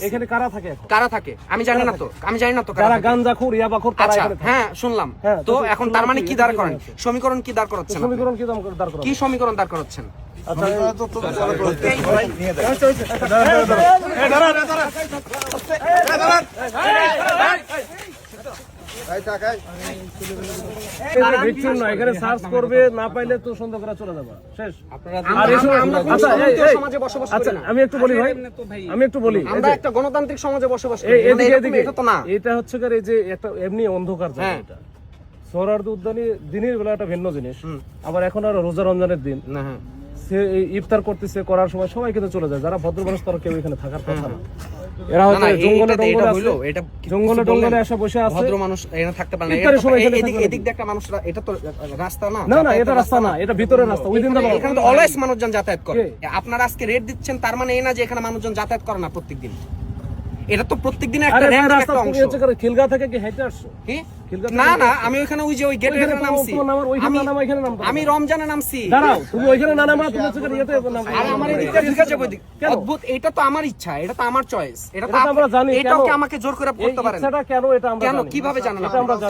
এখানে কারা থাকে এখন? কারা থাকে আমি জানি না তো, আমি জানি না তো কারা গাঞ্জাখোর ইয়াবাখোর তারা আচ্ছা এখানে থাকে। হ্যাঁ শুনলাম তো এখন তার মানে কি দাঁড় করেন? সমীকরণ কি দাঁড় করাচ্ছেন? সমীকরণ কি দাঁড় করা? কি সমীকরণ দাঁড় করাচ্ছেন? আচ্ছা এখানে সার্চ করবে, না পাইলে তো সন্দেহ করা চলে যাবে, শেষ। আমি একটু বলি ভাই, আমি একটু বলি, আমরা একটা গণতান্ত্রিক সমাজে বসবাস করি। এটা তো না, এটা হচ্ছে এই যে একটা এমনি অন্ধকার জায়গা। এটা সোহরাওয়ার্দী উদ্যানে দিনের বেলা একটা ভিন্ন জিনিস, আবার এখন আর রোজা রমজানের দিন না সে ইফতার করতেছে, করার সময় সবাই কিন্তু চলে যায়, যারা ভদ্র মানুষ তারা কেউ এখানে থাকার কথা না। এরা হয়তো জঙ্গলে টঙ্গলে এসে বসে আছে, ভদ্র মানুষ এখানে থাকতে পারে না। এদিক দিয়ে একটা মানুষরা, এটা তো রাস্তা না। না এটা রাস্তা না, এটা ভিতরের রাস্তা। এখানে তো অলওয়েজ মানুষজন যাতায়াত করে। আপনারা আজকে রেট দিচ্ছেন, তার মানে এই না যে এখানে মানুষজন যাতায়াত করে না প্রত্যেকদিন। এটা তো প্রত্যেকদিন একটা রাস্তা অংশ। খিলগা থেকে কি হেঁটে আসছো? কি না না, আমি ওখানে ওই যে ওই গেটের এখানে নামছি। আমি রমজানে নামছি। দাঁড়াও, তুমি ওইখানে না নামা, তুমি হচ্ছে ইয়েতে নামো। আর আমার এদিকে ঢুকে যাবে ওইদিক। অদ্ভুত, এটা তো আমার ইচ্ছা, এটা তো আমার চয়েস। এটা তো আমরা জানি। এটাও কি আমাকে জোর করে করতে পারেন? সেটা কেন? এটা আমরা কেন? জানি। কিভাবে জানেন?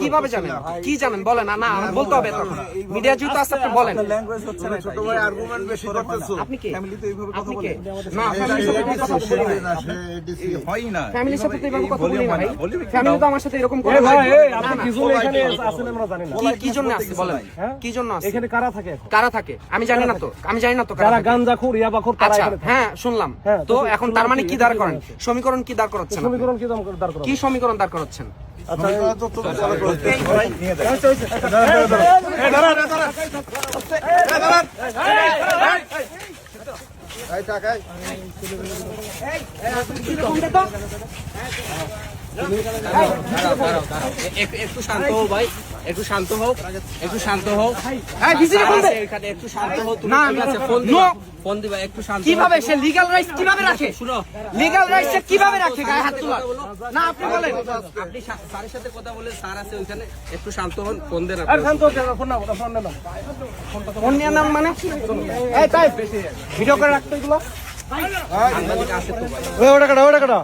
কিভাবে জানেন? কি জানেন বলেন? না না বলতে হবে তখন। মিডিয়া যেহেতু আছে আপনি বলেন। ল্যাঙ্গুয়েজ হচ্ছে না, ছোট ভাই আর্গুমেন্ট বেশি করতেছো। আপনি কি ফ্যামিলিতে এইভাবে কথা বলে না? ফ্যামিলির সাথে কথা বলি না। হয় না, ফ্যামিলির সাথে তো এইভাবে কথা বলি না ভাই। ফ্যামিলি তো আমার সাথে এরকম করে ভাই। না। আপনি কি জন্য এখানে আছেন আমরা জানি না। কি জন্য আসছে বলেন? কি জন্য আসছে? এখানে কারা থাকে এখন? কারা থাকে আমি জানি না তো, আমি জানি না তো কারা গাঞ্জাখোর ইয়াবাখোর তারা আচ্ছা এখানে থাকে। হ্যাঁ শুনলাম তো এখন তার মানে কি দাঁড় করেন? সমীকরণ কি দাঁড় করাচ্ছেন? সমীকরণ কি দাঁড় করা? কি সমীকরণ দাঁড় করাচ্ছেন? একটু শান্ত হও ভাই, একটু শান্ত হও, একটু শান্ত হও। একটু শান্ত হও। না ফোন দিবা, একটু শান্ত। কিভাবে সে লিগ্যাল রাইটস কিভাবে রাখে? শুনো, লিগ্যাল রাইটস কিভাবে রাখে গায়ে হাত তোলা? না আপনি বলেন, আপনি স্যারের সাথে কথা বলেন, স্যার আছে ওইখানে, একটু শান্ত হন, ফোন দেন। আর শান্ত হও, ফোন নাও, ফোন নাও। ফোন নিয়ে নাম মানে এই তাই ভিডিও করে রাখতে এগুলো। ওটা কাটা